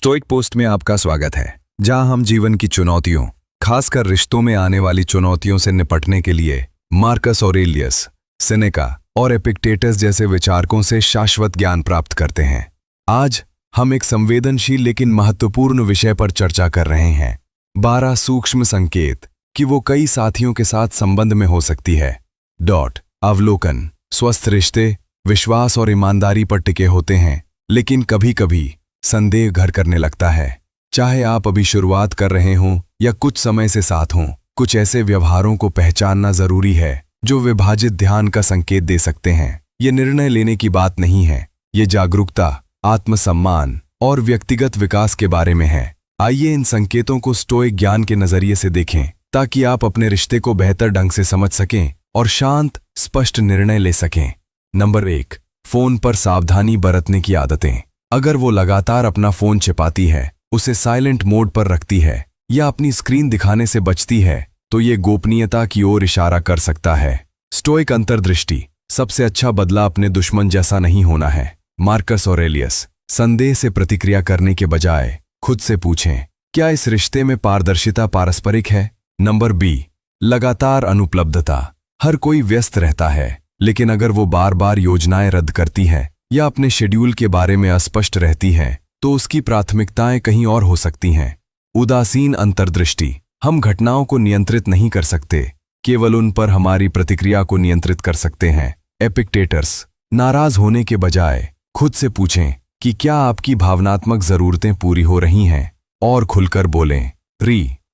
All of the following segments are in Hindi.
स्टोइक पोस्ट में आपका स्वागत है, जहां हम जीवन की चुनौतियों, खासकर रिश्तों में आने वाली चुनौतियों से निपटने के लिए मार्कस ऑरेलियस, सेनेका और एपिक्टेटस जैसे विचारकों से शाश्वत ज्ञान प्राप्त करते हैं। आज हम एक संवेदनशील लेकिन महत्वपूर्ण विषय पर चर्चा कर रहे हैं। 12 सूक्ष्म संकेत कि वो कई साथियों के साथ संबंध में हो सकती है। अवलोकन: स्वस्थ रिश्ते विश्वास और ईमानदारी पर टिके होते हैं, लेकिन कभी कभी संदेह घर करने लगता है। चाहे आप अभी शुरुआत कर रहे हों या कुछ समय से साथ हों, कुछ ऐसे व्यवहारों को पहचानना जरूरी है जो विभाजित ध्यान का संकेत दे सकते हैं। ये निर्णय लेने की बात नहीं है, ये जागरूकता, आत्मसम्मान और व्यक्तिगत विकास के बारे में है। आइए इन संकेतों को स्टोइक ज्ञान के नजरिए से देखें, ताकि आप अपने रिश्ते को बेहतर ढंग से समझ सकें और शांत, स्पष्ट निर्णय ले सकें। नंबर 1, फोन पर सावधानी बरतने की आदतें। अगर वो लगातार अपना फोन छिपाती है, उसे साइलेंट मोड पर रखती है या अपनी स्क्रीन दिखाने से बचती है, तो ये गोपनीयता की ओर इशारा कर सकता है। स्टोइक अंतर्दृष्टि: सबसे अच्छा बदला अपने दुश्मन जैसा नहीं होना है। Marcus Aurelius. संदेह से प्रतिक्रिया करने के बजाय खुद से पूछें, क्या इस रिश्ते में पारदर्शिता पारस्परिक है? नंबर बी, लगातार अनुपलब्धता। हर कोई व्यस्त रहता है, लेकिन अगर वो बार बार योजनाएं रद्द करती है या अपने शेड्यूल के बारे में अस्पष्ट रहती है, तो उसकी प्राथमिकताएं कहीं और हो सकती हैं। उदासीन अंतर्दृष्टि: हम घटनाओं को नियंत्रित नहीं कर सकते, केवल उन पर हमारी प्रतिक्रिया को नियंत्रित कर सकते हैं। एपिक्टेटस। नाराज होने के बजाय खुद से पूछें कि क्या आपकी भावनात्मक जरूरतें पूरी हो रही हैं, और खुलकर बोलें।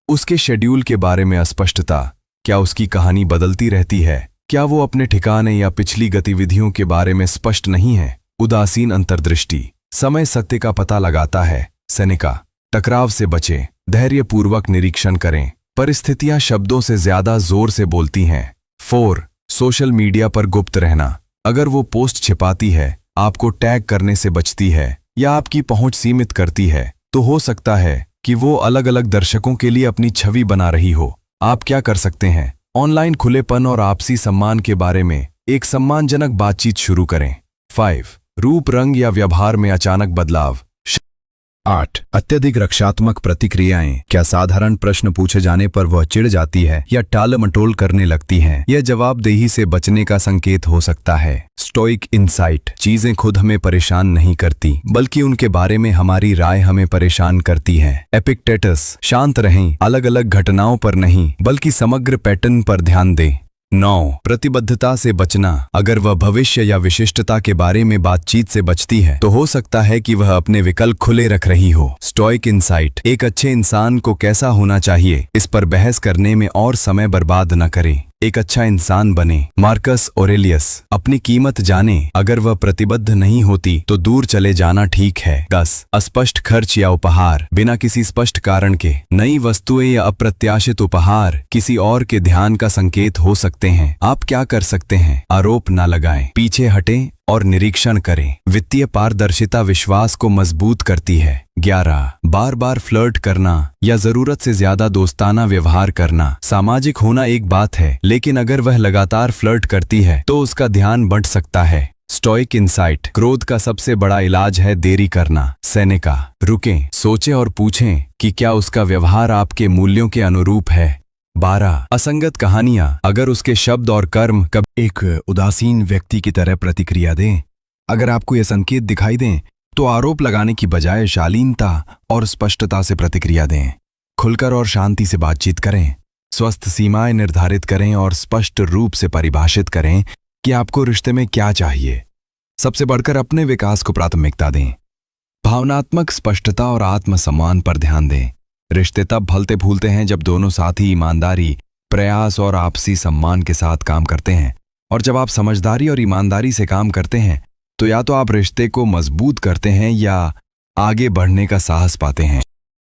उसके शेड्यूल के बारे में अस्पष्टता: क्या उसकी कहानी बदलती रहती है? क्या वो अपने ठिकाने या पिछली गतिविधियों के बारे में स्पष्ट नहीं है? उदासीन अंतर्दृष्टि: समय सत्य का पता लगाता है। सेनेका। टकराव से बचें, धैर्यपूर्वक निरीक्षण करें, परिस्थितियां शब्दों से ज्यादा जोर से बोलती हैं। 4, सोशल मीडिया पर गुप्त रहना। अगर वो पोस्ट छिपाती है, आपको टैग करने से बचती है या आपकी पहुंच सीमित करती है, तो हो सकता है कि वो अलग अलग दर्शकों के लिए अपनी छवि बना रही हो। आप क्या कर सकते हैं? ऑनलाइन खुलेपन और आपसी सम्मान के बारे में एक सम्मानजनक बातचीत शुरू करें। 5, रूप रंग या व्यवहार में अचानक बदलाव। 8, अत्यधिक रक्षात्मक प्रतिक्रियाएं। क्या साधारण प्रश्न पूछे जाने पर वह चिढ़ जाती है या टाल मटोल करने लगती हैं? यह जवाबदेही से बचने का संकेत हो सकता है। स्टोइक इनसाइट: चीजें खुद हमें परेशान नहीं करती, बल्कि उनके बारे में हमारी राय हमें परेशान करती है। एपिक्टेटस: शांत रहें, अलग अलग घटनाओं पर नहीं, बल्कि समग्र पैटर्न पर ध्यान दें। 9, प्रतिबद्धता से बचना। अगर वह भविष्य या विशिष्टता के बारे में बातचीत से बचती है, तो हो सकता है कि वह अपने विकल्प खुले रख रही हो। स्टोइक इनसाइट: एक अच्छे इंसान को कैसा होना चाहिए, इस पर बहस करने में और समय बर्बाद न करें, एक अच्छा इंसान बने। Marcus Aurelius. अपनी कीमत जाने, अगर वह प्रतिबद्ध नहीं होती तो दूर चले जाना ठीक है। 10, अस्पष्ट खर्च या उपहार। बिना किसी स्पष्ट कारण के नई वस्तुएं या अप्रत्याशित उपहार किसी और के ध्यान का संकेत हो सकते हैं। आप क्या कर सकते हैं? आरोप न लगाएं, पीछे हटें और निरीक्षण करें। वित्तीय पारदर्शिता विश्वास को मजबूत करती है। 11, बार बार फ्लर्ट करना या जरूरत से ज्यादा दोस्ताना व्यवहार करना। सामाजिक होना एक बात है, लेकिन अगर वह लगातार फ्लर्ट करती है तो उसका ध्यान बढ़ सकता है। स्टोइक इनसाइट: क्रोध का सबसे बड़ा इलाज है देरी करना। सेनेका। रुकें, सोचें और पूछें कि क्या उसका व्यवहार आपके मूल्यों के अनुरूप है। 12, असंगत कहानियां। अगर उसके शब्द और कर्म कभी एक उदासीन व्यक्ति की तरह प्रतिक्रिया दें, अगर आपको ये संकेत दिखाई दें, तो आरोप लगाने की बजाय शालीनता और स्पष्टता से प्रतिक्रिया दें। खुलकर और शांति से बातचीत करें, स्वस्थ सीमाएं निर्धारित करें और स्पष्ट रूप से परिभाषित करें कि आपको रिश्ते में क्या चाहिए। सबसे बढ़कर अपने विकास को प्राथमिकता दें। भावनात्मक स्पष्टता और आत्मसम्मान पर ध्यान दें। रिश्ते तब फलते फूलते हैं जब दोनों साथी ईमानदारी, प्रयास और आपसी सम्मान के साथ काम करते हैं। और जब आप समझदारी और ईमानदारी से काम करते हैं, तो या तो आप रिश्ते को मजबूत करते हैं या आगे बढ़ने का साहस पाते हैं।